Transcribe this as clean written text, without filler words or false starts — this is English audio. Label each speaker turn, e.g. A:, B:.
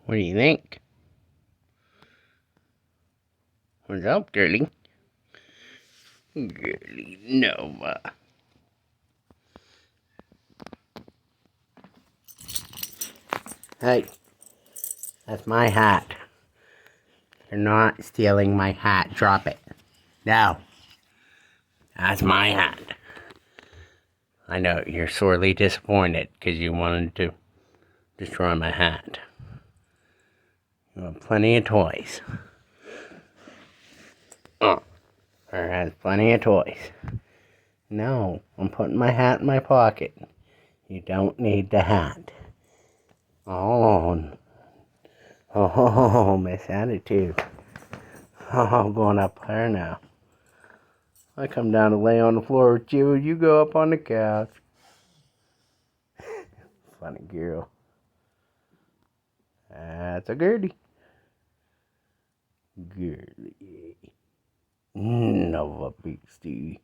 A: What do you think? What's up, girlie? Girlie Nova. Hey, that's my hat. You're not stealing my hat. Drop it. No. That's my hat. I know you're sorely disappointed because you wanted to destroy my hat. You have plenty of toys. Her has plenty of toys. No, I'm putting my hat in my pocket. You don't need the hat. Oh, Miss Attitude. Oh, I'm going up there now. I come down to lay on the floor with you, you go up on the couch. Funny girl. That's a girlie. Girlie. Nova Beasty.